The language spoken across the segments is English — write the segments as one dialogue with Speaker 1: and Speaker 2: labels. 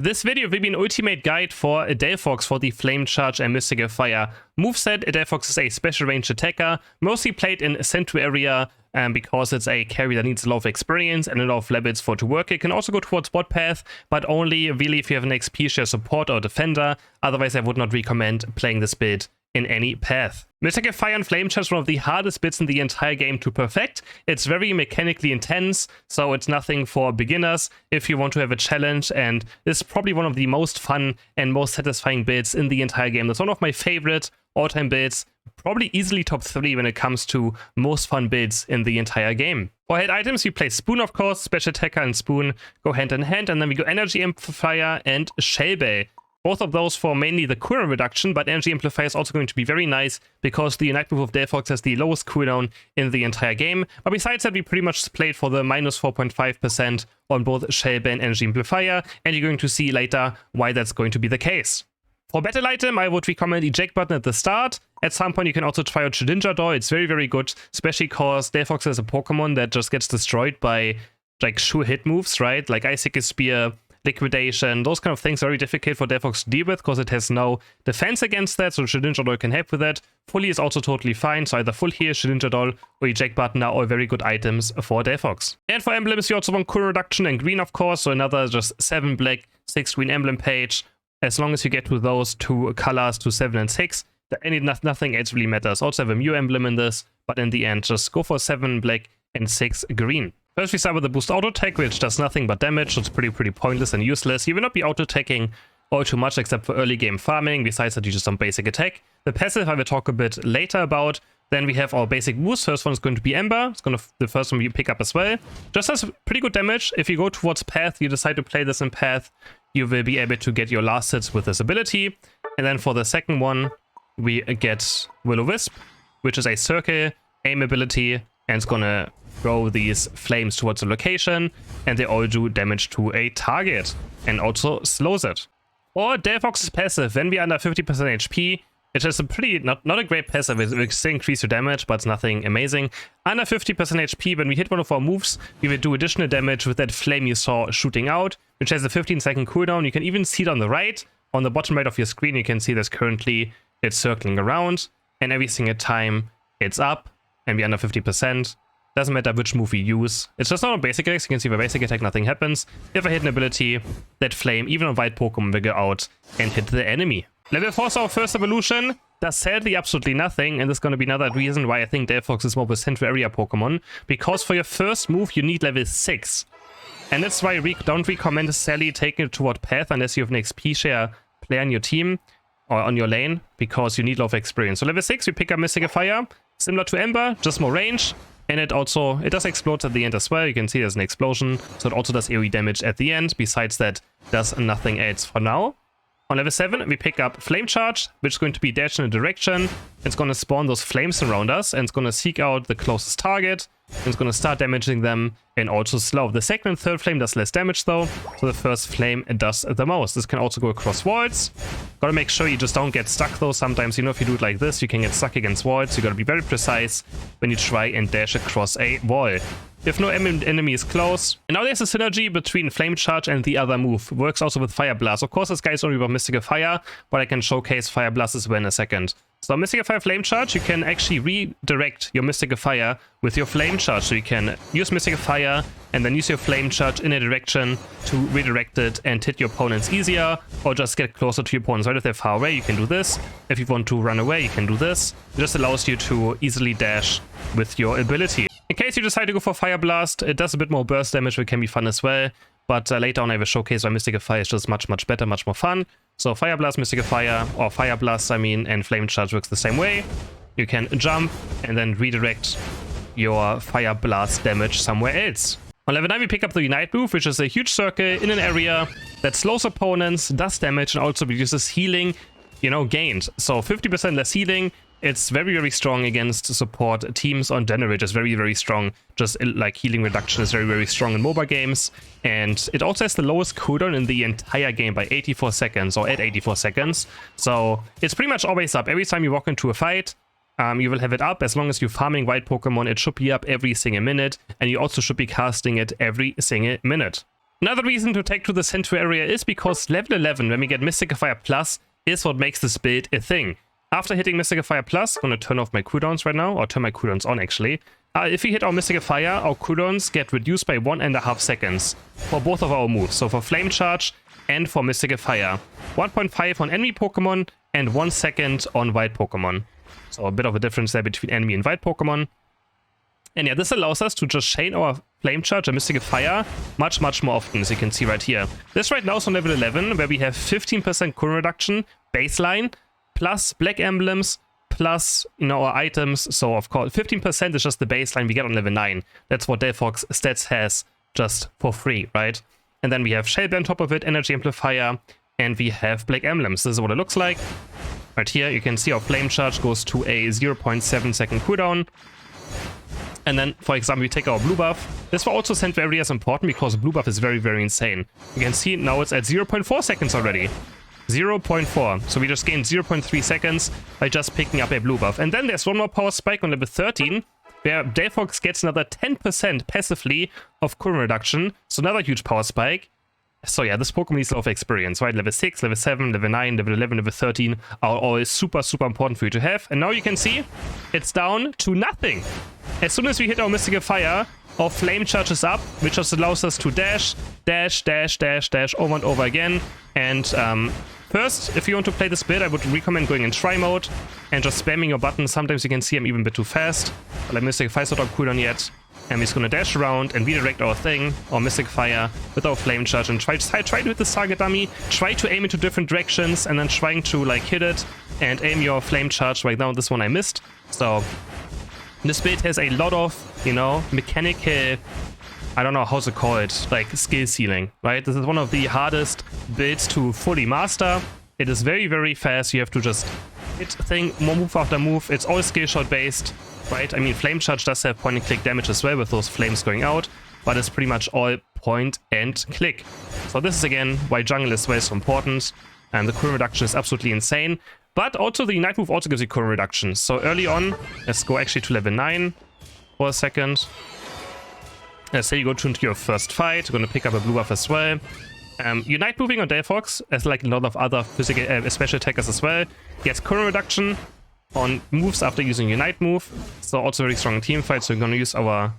Speaker 1: This video will be an ultimate guide for DELPHOX for the Flame Charge and Mystical Fire moveset. DELPHOX is a special range attacker, mostly played in Central area because it's a carry that needs a lot of experience and a lot of levels for it to work. It can also go towards bot path, but only really if you have an XP share support or defender. Otherwise, I would not recommend playing this build in any path. Mystical Fire and Flame Charge is one of the hardest bits in the entire game to perfect. It's very mechanically intense, so it's nothing for beginners if you want to have a challenge, and it's probably one of the most fun and most satisfying builds in the entire game. That's one of my favorite all-time builds, probably easily top 3 when it comes to most fun builds in the entire game. For head items, we play Spoon, of course. Special Attacker and Spoon go hand in hand, and then we go Energy Amplifier and Shellbell. Both of those for mainly the cooldown reduction, but Energy Amplifier is also going to be very nice because the Unite move of DELPHOX has the lowest cooldown in the entire game. But besides that, we pretty much played for the minus 4.5% on both Shellbell and Energy Amplifier, and you're going to see later why that's going to be the case. For battle item, I would recommend Eject Button at the start. At some point, you can also try out Shedinja Doll. It's very, very good, especially because DELPHOX has a Pokemon that just gets destroyed by like sure hit moves, right? Like Icicle Spear, Liquidation, those kind of things are very difficult for DELPHOX to deal with because it has no defense against that, so Shedinja Doll can help with that. Fully is also totally fine, so either Full Heal, Shedinja Doll, or Eject Button are all very good items for DELPHOX. And for emblems, you also want Cooldown Reduction and Green, of course, so another just 7 black, 6 green emblem page. As long as you get to those 2 colors, to 7 and 6, nothing else really matters. Also have a Mew emblem in this, but in the end, just go for 7 black and 6 green. First, we start with the Boost Auto Attack, which does nothing but damage, so it's pretty pointless and useless. You will not be auto attacking all too much except for early game farming. Besides that, you just some basic attack. The passive I will talk a bit later about. Then we have our basic moves. First one is going to be Ember. It's going to the first one you pick up as well. Just has pretty good damage. If you go towards Path, you decide to play this in Path, you will be able to get your last hits with this ability. And then for the second one, we get Will-O-Wisp, which is a circle aim ability, and it's going to throw these flames towards a location, and they all do damage to a target, and also slows it. Or DELPHOX's passive, when we are under 50% HP, it's just a pretty, not a great passive, it will still increase your damage, but it's nothing amazing. Under 50% HP, when we hit one of our moves, we will do additional damage with that flame you saw shooting out, which has a 15-second cooldown. You can even see it on the right, on the bottom right of your screen, you can see this currently, it's circling around, and every single time it's up, and we're under 50%. Doesn't matter which move we use. It's just not on basic attacks. You can see by basic attack nothing happens. If I hit an ability, that flame, even on white Pokemon, will go out and hit the enemy. Level 4 is our first evolution. Does sadly absolutely nothing, and this is going to be another reason why I think DELPHOX is more of a Central area Pokemon. Because for your first move, you need level 6. And that's why I don't recommend necessarily taking it toward Path unless you have an XP share player on your team or on your lane, because you need a lot of experience. So level 6, we pick up Mystical Fire. Similar to Ember, just more range. And it does explode at the end as well. You can see there's an explosion, so it also does AoE damage at the end. Besides that, does nothing else for now. On level 7, we pick up Flame Charge, which is going to be dash in a direction. It's going to spawn those flames around us, and it's going to seek out the closest target. And it's going to start damaging them, and also slow. The second and third flame does less damage though, so the first flame does the most. This can also go across walls. Gotta make sure you just don't get stuck though. Sometimes, you know, if you do it like this, you can get stuck against walls. You gotta be very precise when you try and dash across a wall. If no enemy is close. And now there's a synergy between Flame Charge and the other move. Works also with Fire Blast. Of course, this guy is only about Mystical Fire, but I can showcase Fire Blast as well in a second. So Mystical Fire Flame Charge, you can actually redirect your Mystical Fire with your Flame Charge. So you can use Mystical Fire and then use your Flame Charge in a direction to redirect it and hit your opponents easier, or just get closer to your opponents. Right, if they're far away, you can do this. If you want to run away, you can do this. It just allows you to easily dash with your ability. In case you decide to go for Fire Blast, it does a bit more burst damage, which can be fun as well. But later on I will showcase why Mystical Fire is just much better, much more fun. So Fire Blast, Mystical Fire, or Fire Blast, I mean, and Flame Charge works the same way. You can jump and then redirect your Fire Blast damage somewhere else. On level 9 we pick up the Unite move, which is a huge circle in an area that slows opponents, does damage, and also reduces healing, you know, gained. So 50% less healing. It's very strong against support teams on general. Just very strong. Just like healing reduction is very strong in MOBA games. And it also has the lowest cooldown in the entire game by 84 seconds, or at 84 seconds. So it's pretty much always up. Every time you walk into a fight, you will have it up. As long as you're farming white Pokemon, it should be up every single minute. And you also should be casting it every single minute. Another reason to take to the center area is because level 11, when we get Mystical Fire Plus, is what makes this build a thing. After hitting Mystical Fire Plus, I'm going to turn off my cooldowns right now, or turn my cooldowns on actually. If we hit our Mystical Fire, our cooldowns get reduced by 1.5 seconds for both of our moves. So for Flame Charge and for Mystical Fire. 1.5 on enemy Pokemon and 1 second on wild Pokemon. So a bit of a difference there between enemy and wild Pokemon. And yeah, this allows us to just chain our Flame Charge and Mystical Fire much more often, as you can see right here. This right now is on level 11, where we have 15% cooldown reduction, baseline, plus Black Emblems, plus, you know, our items. So of course, 15% is just the baseline we get on level 9. That's what DELPHOX stats has just for free, right? And then we have Shell Bear on top of it, Energy Amplifier, and we have Black Emblems. This is what it looks like. Right here, you can see our Flame Charge goes to a 0.7 second cooldown. And then, for example, we take our blue buff. This will also send very as important because blue buff is very insane. You can see now it's at 0.4 seconds already. 0.4. So we just gained 0.3 seconds by just picking up a blue buff. And then there's one more power spike on level 13, where DELPHOX gets another 10% passively of cooldown reduction. So another huge power spike. So yeah, this Pokemon needs a lot of experience, right? Level 6, level 7, level 9, level 11, level 13 are all super important for you to have. And now you can see it's down to nothing. As soon as we hit our Mystical Fire, our Flame Charge is up, which just allows us to dash over and over again. And first, if you want to play this build, I would recommend going in try mode and just spamming your buttons. Sometimes you can see I'm even a bit too fast. But like Mystical Fire is not on cooldown yet. And we're just going to dash around and redirect our thing, our Mystic Fire, with our Flame Charge and try to hit this target dummy, try to aim into different directions, and then trying to like hit it and aim your Flame Charge. Right now, this one I missed. So this build has a lot of, you know, mechanical, I don't know how's it called, like skill ceiling, right? This is one of the hardest builds to fully master. It is very fast. You have to just hit thing, move after move. It's all skill shot based. Right, I mean, Flame Charge does have point and click damage as well with those flames going out, but it's pretty much all point and click. So this is again why jungle is so important, and the cooldown reduction is absolutely insane. But also the Unite move also gives you cooldown reduction. So early on, let's go actually to level 9 for a second. Let's say you go into your first fight, you're going to pick up a blue buff as well. Unite moving on DELPHOX, as like a lot of other physical, special attackers as well, gets cooldown reduction on moves after using Unite move. So also very strong team fight. So we're going to use our...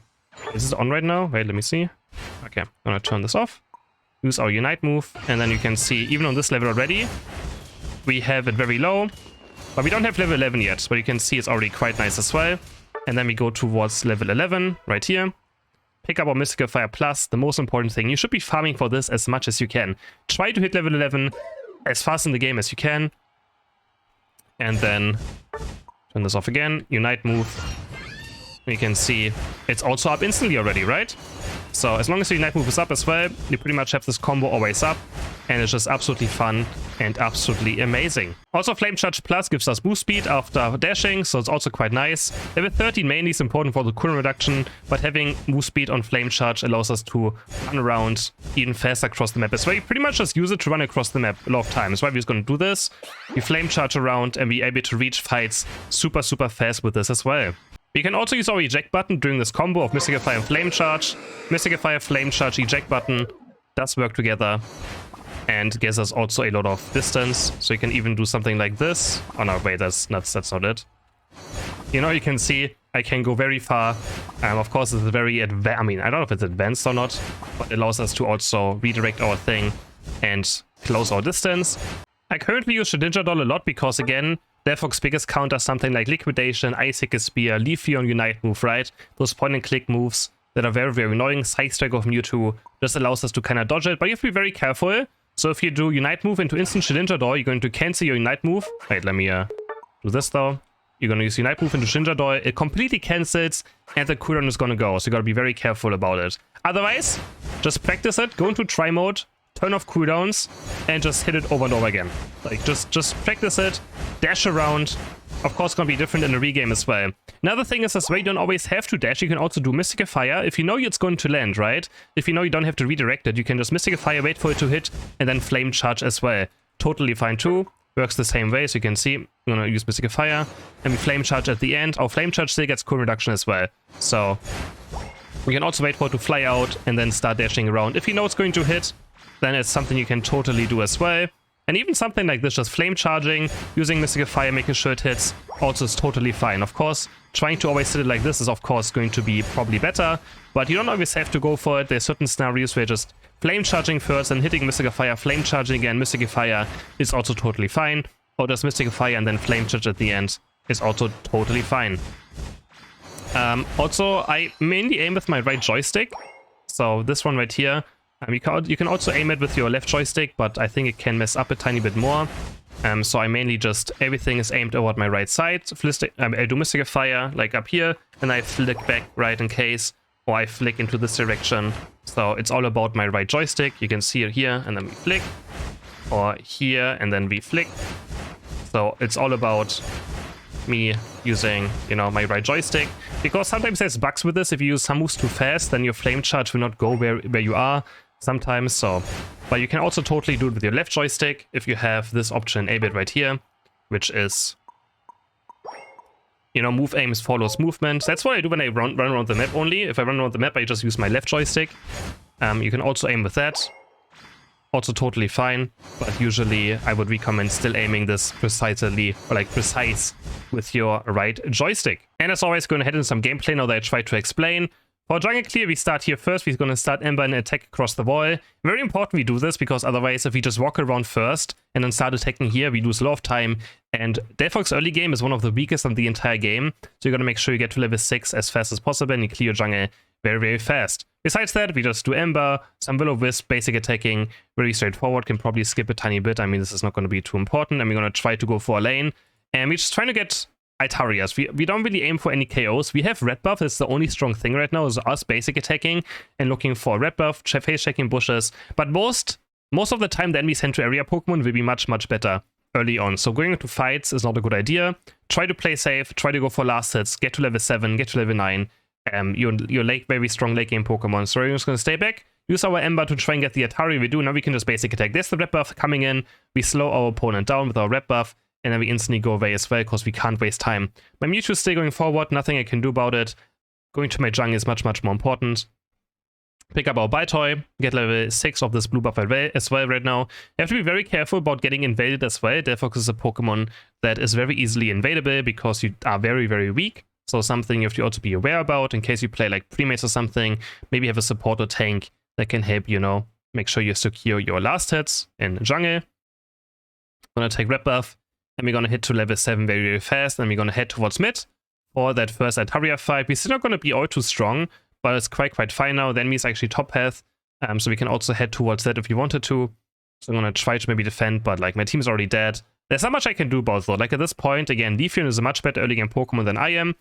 Speaker 1: Is this on right now? Wait, let me see. Okay, I'm going to turn this off. Use our Unite move. And then you can see, even on this level already, we have it very low. But we don't have level 11 yet. But you can see it's already quite nice as well. And then we go towards level 11 right here. Pick up our Mystical Fire Plus. The most important thing. You should be farming for this as much as you can. Try to hit level 11 as fast in the game as you can. And then turn this off again, Unite move. You can see it's also up instantly already, right? So as long as your Unite move is up as well, you pretty much have this combo always up. And it's just absolutely fun and absolutely amazing. Also, Flame Charge Plus gives us boost speed after dashing, so it's also quite nice. Level 13 mainly is important for the cooldown reduction, but having boost speed on Flame Charge allows us to run around even faster across the map as well. You pretty much just use it to run across the map a lot of times. Why we're just going to do this. We Flame Charge around and we're able to reach fights super fast with this as well. We can also use our eject button during this combo of Mystical Fire and Flame Charge. Mystical Fire, Flame Charge, eject button does work together and gives us also a lot of distance. So you can even do something like this. Oh no, wait, that's not it. You know, you can see I can go very far. Of course, it's very advanced. I mean, I don't know if it's advanced or not, but it allows us to also redirect our thing and close our distance. I currently use Shedinja Doll a lot because, again, DELPHOX's biggest counter something like Liquidation, Icicle Spear, Leafy on Unite move, right? Those point and click moves that are very annoying. Side Strike of Mewtwo just allows us to kind of dodge it, but you have to be very careful. So if you do Unite move into instant Shedinja Doll, you're going to cancel your Unite move. Wait, let me do this though. You're going to use Unite move into Shedinja Doll. It completely cancels and the cooldown is going to go. So you got to be very careful about it. Otherwise, just practice it. Go into try mode. Turn off cooldowns and just hit it over and over again. Like just practice it, dash around. Of course, it's gonna be different in the regame as well. Another thing is as well, you don't always have to dash. You can also do Mystical Fire if you know it's going to land, right? If you know you don't have to redirect it, you can just Mystical Fire, wait for it to hit, and then Flame Charge as well. Totally fine too. Works the same way, so you can see I'm gonna use Mystical Fire and we Flame Charge at the end. Our Flame Charge still gets cooldown reduction as well. So You can also wait for it to fly out and then start dashing around. If you know it's going to hit, then it's something you can totally do as well. And even something like this, just flame charging, using Mystical Fire, making sure it hits, also is totally fine. Of course, trying to always hit it like this is of course going to be probably better, but you don't always have to go for it. There's certain scenarios where just flame charging first and hitting Mystical Fire, flame charging again, Mystical Fire is also totally fine. Or just Mystical Fire and then flame charge at the end is also totally fine. Also, I mainly aim with my right joystick. So this one right here. You can also aim it with your left joystick, but I think it can mess up a tiny bit more. So I mainly just, everything is aimed toward my right side. I do Mystical Fire, like up here, and I flick back right in case, or I flick into this direction. So it's all about my right joystick. You can see it here, and then we flick. Or here, and then we flick. So it's all about me using, you know, my right joystick. Because sometimes there's bugs with this. If you use some moves too fast, then your flame charge will not go where you are sometimes. So, but you can also totally do it with your left joystick if you have this option enabled right here, which is, you know, move aims follows movement. That's what I do when I run around the map only. If I run around the map, I just use my left joystick. You can also aim with that. Also totally fine, but usually I would recommend still aiming this precisely, or like precise, with your right joystick. And as always, going ahead in some gameplay now that I try to explain. For Jungle Clear, we start here first. We're going to start Ember and attack across the wall. Very important we do this, because otherwise if we just walk around first and then start attacking here, we lose a lot of time. And DELPHOX early game is one of the weakest in the entire game, so you're going to make sure you get to level 6 as fast as possible and you clear your jungle very, very fast. Besides that, we just do Ember, some Will-O-Wisp, basic attacking, very straightforward, can probably skip a tiny bit. I mean, this is not going to be too important, and we're going to try to go for a lane. And we're just trying to get Altarias. We don't really aim for any KOs. We have red buff, that's the only strong thing right now, is us basic attacking and looking for red buff, face checking bushes. But most of the time, the enemy central area Pokemon will be much, much better early on. So going into fights is not a good idea. Try to play safe, try to go for last hits, get to level 7, get to level 9. Your very strong late game Pokemon. So we're just going to stay back, use our Ember to try and get the Atari. We do, now we can just basic attack. There's the red buff coming in, we slow our opponent down with our red buff, and then we instantly go away as well, because we can't waste time. My Mewtwo is still going forward, nothing I can do about it. Going to my jungle is much, much more important. Pick up our Baltoy, get level 6 of this blue buff as well right now. You have to be very careful about getting invaded as well. DELPHOX is a Pokemon that is very easily invadable because you are very, very weak. So something you have to also be aware about in case you play like Premates or something. Maybe have a support or tank that can help, you know, make sure you secure your last hits in jungle. We're gonna take red buff, and we're gonna hit to level 7 very, very fast, and we're gonna head towards mid for that first Altaria fight. We're still not gonna be all too strong, but it's quite fine now. The enemy is actually top path, so we can also head towards that if you wanted to. So I'm gonna try to maybe defend, but like my team is already dead. There's not much I can do about though. Like at this point, again, Leafeon is a much better early game Pokemon than I am,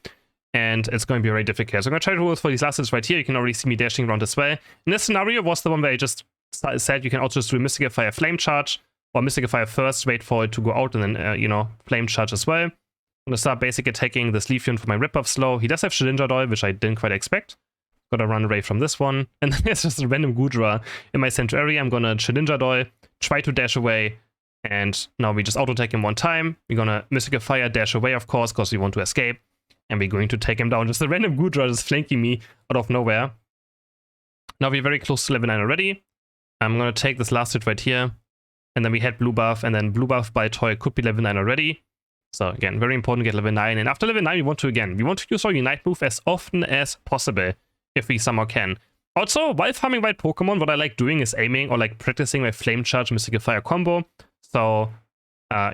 Speaker 1: and it's going to be very difficult. So I'm going to try to roll for these last hits right here. You can already see me dashing around as well. And this scenario was the one where I just said you can also just do Mystical Fire Flame Charge, or Mystical Fire first, wait for it to go out, and then, you know, Flame Charge as well. I'm going to start basic attacking this Leafeon for my Rip Buff slow. He does have Shedinja, which I didn't quite expect. Gotta run away from this one. And then there's just a random Goodra in my central area. I'm gonna Shedinja, try to dash away. And now we just auto-take him one time. We're gonna Mystical Fire, dash away, of course, because we want to escape. And we're going to take him down. Just a random Goodra just flanking me out of nowhere. Now we're very close to level 9 already. I'm gonna take this last hit right here. And then we had blue buff, and then blue buff by Toy could be level 9 already. So again, very important to get level 9. And after level 9, we want to use our Unite move as often as possible, if we somehow can. Also, while farming white Pokemon, what I like doing is aiming or like practicing my Flame Charge Mystical Fire combo. So,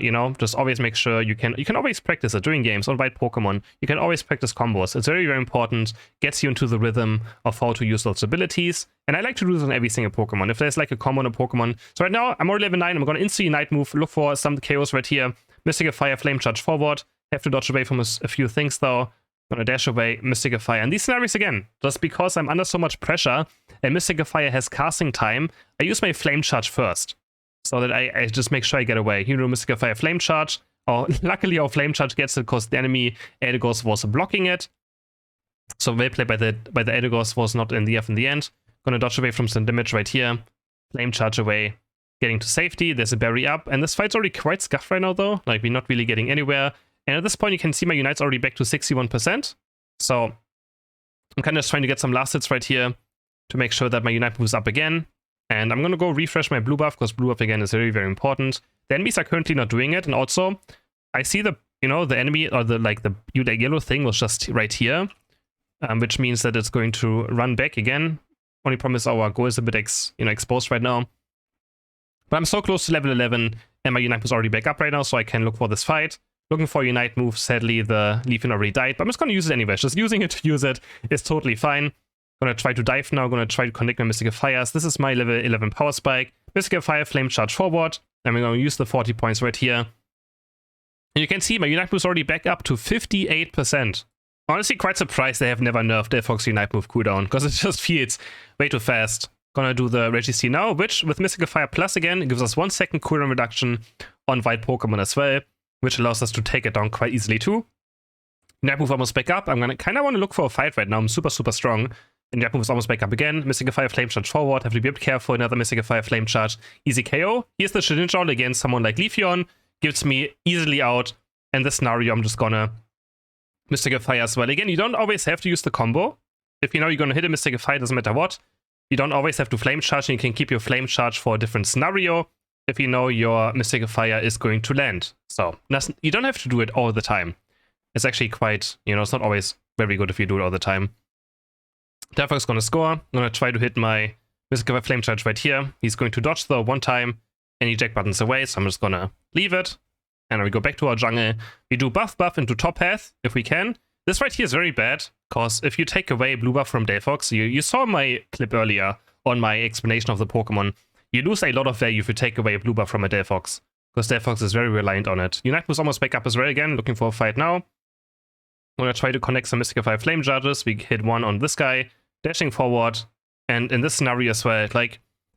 Speaker 1: you know, just always make sure you can always practice it during games on white Pokemon. You can always practice combos. It's very, very important. Gets you into the rhythm of how to use those abilities. And I like to do this on every single Pokemon. If there's like a combo on a Pokemon. So right now, I'm already level 9. I'm going to instantly Unite move. Look for some KOs right here. Mystical Fire, Flame Charge forward. Have to dodge away from a few things though. I'm gonna dash away, Mystical Fire. And these scenarios again, just because I'm under so much pressure and Mystical Fire has casting time, I use my Flame Charge first. So that I just make sure I get away. You know, Mystical Fire Flame Charge. Oh, luckily our Flame Charge gets it because the enemy Eldegoss was blocking it. So well played by the Eldegoss was not in the end. Gonna dodge away from some damage right here. Flame Charge away. Getting to safety. There's a berry up. And this fight's already quite scuffed right now though. Like we're not really getting anywhere. And at this point, you can see my Unite's already back to 61%. So I'm kind of just trying to get some last hits right here to make sure that my Unite moves up again. And I'm going to go refresh my blue buff, because blue buff again is very, very important. The enemies are currently not doing it. And also, I see the, the enemy, or the yellow thing was just right here. Which means that it's going to run back again. Only problem is our goal is a bit exposed right now. But I'm so close to level 11, and my Unite was already back up right now, so I can look for this fight. Looking for a Unite move. Sadly, the Leafeon already died, but I'm just going to use it anyway. Just using it to use it is totally fine. Gonna try to dive now. Gonna try to connect my Mystical Fires. This is my level 11 Power Spike. Mystical Fire, Flame Charge forward. And we're going to use the 40 points right here. And you can see my Unite move is already back up to 58%. Honestly, quite surprised they have never nerfed DELPHOX Unite move cooldown, because it just feels way too fast. Gonna do the Registry now, which with Mystical Fire Plus again gives us 1 second cooldown reduction on white Pokemon as well, which allows us to take it down quite easily too. Unite move almost back up. I'm gonna kind of want to look for a fight right now. I'm super, super strong. And Unite move is almost back up again. Mystical Fire Flame Charge forward. Have to be a bit careful. Another Mystical Fire Flame Charge. Easy KO. Here's the Shedinja against someone like Leafeon. Gives me easily out. And this scenario, I'm just gonna Mystical Fire as well. Again, you don't always have to use the combo. If you know you're gonna hit a Mystical Fire, doesn't matter what. You don't always have to Flame Charge, and you can keep your Flame Charge for a different scenario if you know your Mystical Fire is going to land. So, you don't have to do it all the time. It's actually quite, it's not always very good if you do it all the time. DELPHOX is gonna score. I'm gonna try to hit my Mystical Fire Flame Charge right here. He's going to dodge though 1 time, and eject buttons away, so I'm just gonna leave it. And we go back to our jungle. We do buff into top path, if we can. This right here is very bad, because if you take away blue buff from DELPHOX, you saw my clip earlier on my explanation of the Pokemon, you lose a lot of value if you take away blue buff from a DELPHOX, because DELPHOX is very reliant on it. Unite was almost back up as well again, looking for a fight now. I'm gonna try to connect some Mystical Fire Flame Charges. We hit 1 on this guy, dashing forward, and in this scenario as well,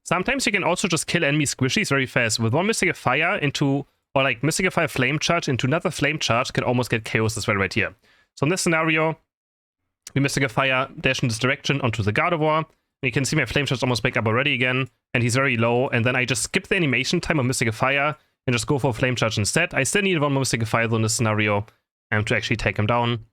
Speaker 1: sometimes you can also just kill enemy squishies very fast. With 1 Mystical Fire into, or Mystical Fire Flame Charge into another Flame Charge can almost get KOs as well right here. So in this scenario, we Mystical Fire, dash in this direction onto the Gardevoir. And you can see my Flame Charge almost back up already again, and he's very low, and then I just skip the animation time of Mystical Fire and just go for Flame Charge instead. I still need 1 more Mystical Fire though in this scenario to actually take him down.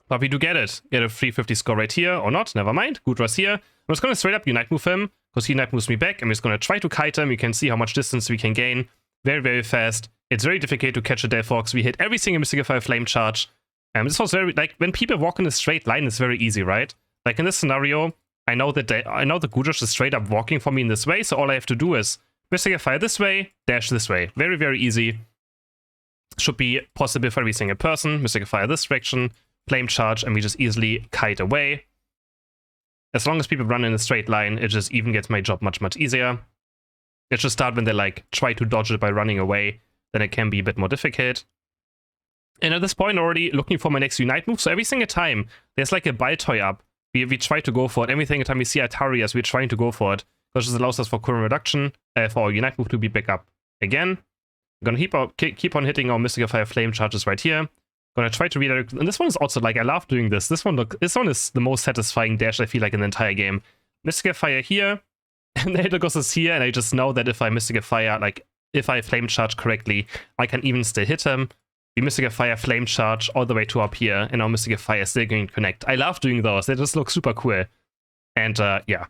Speaker 1: But we do get it. Get a 350 score right here, or not, never mind. Good was here. I'm just going to straight up Unite move him, because he Unite moves me back. I'm just going to try to kite him. You can see how much distance we can gain very, very fast. It's very difficult to catch a DELPHOX. We hit every single Mystical Fire Flame Charge. This was very, when people walk in a straight line, it's very easy, right? In this scenario, I know that the Gujash is straight up walking for me in this way, so all I have to do is Mystical Fire this way, dash this way. Very, very easy. Should be possible for every single person. Mystical Fire this direction, Flame Charge, and we just easily kite away. As long as people run in a straight line, it just even gets my job much, much easier. It should start when they try to dodge it by running away, then it can be a bit more difficult. And at this point, already looking for my next Unite move. So every single time there's a Baltoy up, we try to go for it. Every single time we see Altarias, we're trying to go for it. Because this allows us for current reduction, for our Unite move to be back up again. I'm gonna keep on hitting our Mystical Fire Flame Charges right here. Gonna try to redirect, and this one is also I love doing this. This one is the most satisfying dash I feel in the entire game. Mystical Fire here, and the Eldegoss is here, and I just know that if I Mystical Fire, if I Flame Charge correctly, I can even still hit him. We Mystical Fire Flame Charge all the way to up here, and our Mystical Fire is still going to connect. I love doing those. They just look super cool. And yeah.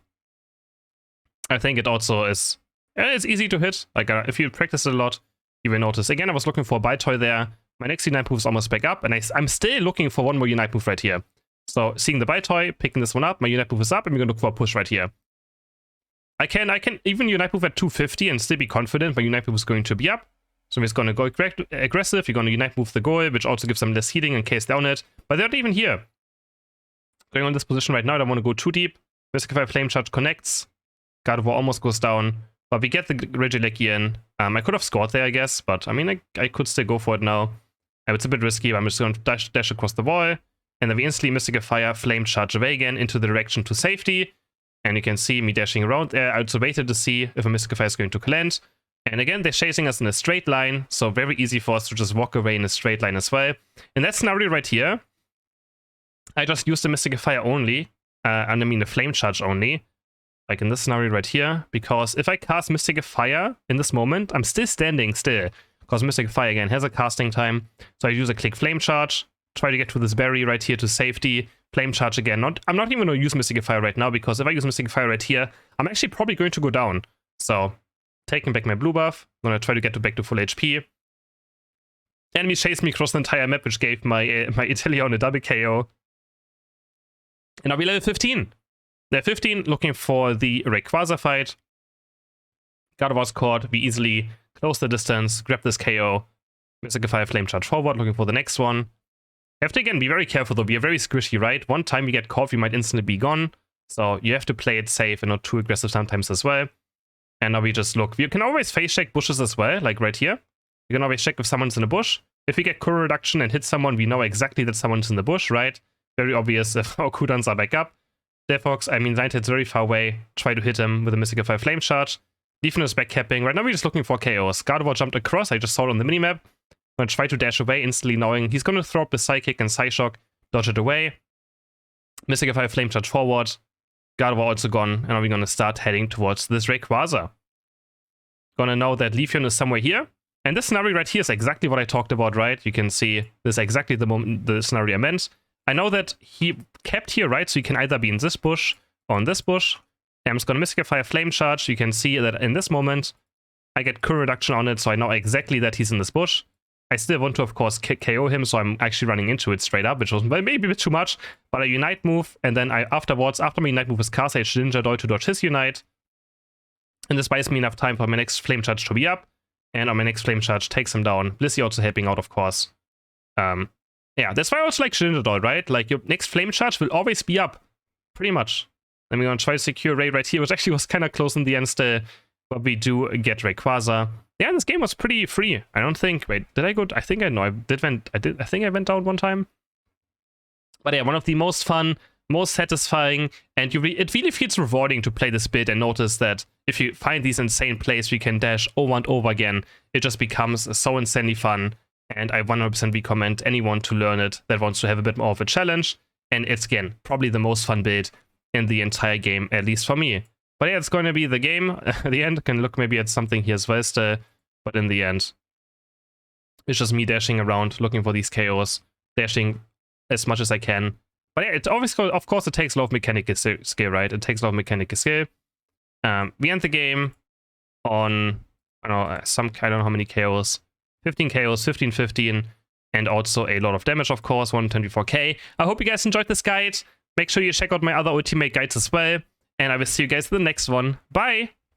Speaker 1: I think it also is, it's easy to hit. If you practice it a lot, you will notice. Again, I was looking for a Baltoy there. My next Unite move is almost back up, and I'm still looking for 1 more Unite move right here. So seeing the Baltoy, picking this one up, my Unite move is up, and we're gonna look for a push right here. I can even Unite move at 250 and still be confident my Unite move is going to be up. So I'm just gonna go aggressive. You're gonna Unite move the goal, which also gives them less healing in case down it. But they're not even here. Going on this position right now, I don't want to go too deep. Mystical Fire Flame Charge connects. Gardevoir almost goes down. But we get the Regieleki in. I could have scored there, I guess, but I mean, I could still go for it now. It's a bit risky, but I'm just going to dash across the wall. And then we instantly Mystical Fire Flame Charge away again into the direction to safety. And you can see me dashing around there. I also waited to see if a Mystical Fire is going to land. And again, they're chasing us in a straight line, so very easy for us to just walk away in a straight line as well. In that scenario right here, I just used the Mystical Fire only, and I mean the Flame Charge only, in this scenario right here, because if I cast Mystical Fire in this moment, I'm still standing still, because Mystical Fire again has a casting time, so I use a click Flame Charge, Try to get to this berry right here to safety. Flame charge again. I'm not even going to use Mystical Fire right now, because if I use Mystical Fire right here, I'm actually probably going to go down. So, taking back my blue buff. I'm going to try to get back to full HP. Enemies chased me across the entire map, which gave my Italian a double KO. And I'll be level 15. Level 15, looking for the Rayquaza fight. Gardevoir's caught. We easily close the distance, grab this KO. Mystical Fire Flame Charge forward, looking for the next one. Have to again be very careful though. We are very squishy, right? One time we get caught, we might instantly be gone. So you have to play it safe and not too aggressive sometimes as well. And now we just look. You can always face check bushes as well, like right here. You can always check if someone's in a bush. If we get Kuro reduction and hit someone, we know exactly that someone's in the bush, right? Very obvious if our cooldowns are back up. DELPHOX, I mean, Ninetales very far away. Try to hit him with a Mystical Fire Flame Charge. Defense is back capping. Right now we're just looking for KOs. Gardevoir jumped across. I just saw it on the minimap. I'm going to try to dash away, instantly knowing he's going to throw up the Psychic and Psyshock. Dodge it away. Mystical Fire Flame Charge forward. Gardevoir also gone. And now we're going to start heading towards this Rayquaza. Gonna know that Leafeon is somewhere here. And this scenario right here is exactly what I talked about, right? You can see this is exactly the scenario I meant. I know that he kept here, right? So you can either be in this bush or in this bush. I'm just gonna Mystical Fire Flame Charge. You can see that in this moment, I get Kuro reduction on it, so I know exactly that he's in this bush. I still want to, of course, KO him, so I'm actually running into it straight up, which was maybe a bit too much. But I Unite move, and then after my Unite move is cast, I Ninja Doll to dodge his Unite. And this buys me enough time for my next Flame Charge to be up. And on my next Flame Charge takes him down. Blissey also helping out, of course. Yeah, that's why I also like Ninja Doll, right? Like, your next Flame Charge will always be up. Pretty much. Then we're going to try to secure Ray right here, which actually was kind of close in the end still. But we do get Rayquaza. Yeah, this game was pretty free. I don't think. Wait, did I go? I think I know. I think I went down one time. But yeah, one of the most fun, most satisfying, and it really feels rewarding to play this bit and notice that if you find these insane plays we can dash over and over again, it just becomes so insanely fun. And I 100% recommend anyone to learn it that wants to have a bit more of a challenge. And it's, again, probably the most fun build in the entire game, at least for me. But yeah, it's going to be the game. At the end, can look maybe at something here as well still. But in the end, it's just me dashing around, looking for these KOs, dashing as much as I can. But yeah, it always, of course, it takes a lot of mechanical skill, right? It takes a lot of mechanical skill. We end the game on, I don't know how many KOs. 15 KOs, 15, and also a lot of damage, of course, 124k. I hope you guys enjoyed this guide. Make sure you check out my other ultimate guides as well. And I will see you guys in the next one. Bye!